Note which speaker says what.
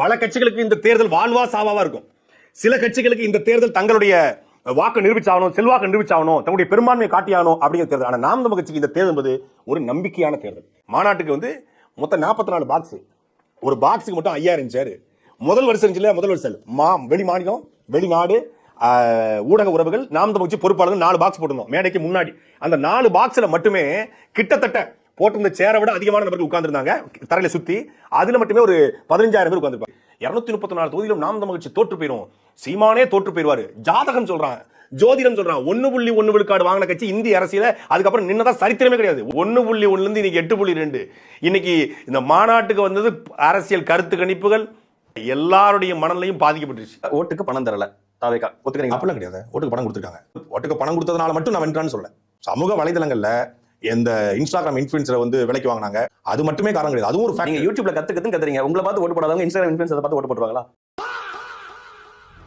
Speaker 1: பல கட்சிகளுக்கு இந்த தேர்தல் வாழ்வா சாவாவா இருக்கும். சில கட்சிகளுக்கு இந்த தேர்தல் தங்களுடைய வாக்கு நிரூபிச்சாகணும், செல்வாக்கு நிரூபிச்சாகணும், தங்களுடைய பெரும்பான்மையை காட்டியாகணும் அப்படிங்கிற தேர்தல். ஆனா நாம் தமிழ் கட்சிக்கு இந்த தேர்தல் என்பது ஒரு நம்பிக்கையான தேர்தல். மாநாட்டுக்கு வந்து மொத்தம் 44 பாக்ஸ், ஒரு பாக்ஸுக்கு மட்டும் 5000 சேர். முதல் வருஷம் முதல் வருஷம் வெளி மாநிலம், வெளிநாடு, ஊடக உறவுகள், நாம் தமிழ் கட்சி பொறுப்பாளர்கள் 4 பாக்ஸ் போட்டிருந்தோம் மேடைக்கு முன்னாடி. அந்த 4 பாக்ஸ்ல மட்டுமே கிட்டத்தட்ட போட்டிருந்த சேரை விட அதிகமான நபர்கள் உட்கார்ந்துருந்தாங்க தரையில சுத்தி. அதுல மட்டுமே ஒரு 15000 பேர் உட்கார்ந்துருப்பாங்க. 234 தொகுதியிலும் நாம் தமிழ் கட்சி தோற்று போயிடும், சீமானே தோற்று போயிருவாரு. ஜாதகம் சொல்றான், ஜோதிடம் சொல்றான். 1.1 விழுக்காடு வாங்கின கட்சி இந்திய அரசியல அதுக்கப்புறம் நின்னதான் சரித்திரமே கிடையாது. 1.1 இருந்து இன்னைக்கு 8.2. இன்னைக்கு இந்த மாநாட்டுக்கு வந்தது அரசியல் கருத்து கணிப்புகள் எல்லாருடைய மனநிலையும் பாதிக்கப்பட்டுருச்சு.
Speaker 2: ஓட்டுக்கு பணம் தரல தாவேகா ஒத்துக்கிறீங்க?
Speaker 1: அப்படிலாம் கிடையாது. ஓட்டுக்கு பணம் கொடுத்துருக்காங்க. ஓட்டுக்கு பணம் கொடுத்ததுனால மட்டும் நான் வென்றான்னு சொல்ல. சமூக வலைதளங்கள்ல எந்த இன்ஸ்டாகிராம் இன்ஃபுளுன்சரை வந்து விலைக்கு வாங்கினாங்க அது மட்டுமே காரணம் கிடையாது. அதுவும் ஒரு
Speaker 2: யூடியூப்ல கத்துறீங்க, உங்களை பார்த்து ஓட்டு போடாதவங்க இன்ஸ்டாகிராம் இன்ஃபுளுன்சரை பார்த்து ஓட்டு போடுவாங்களா?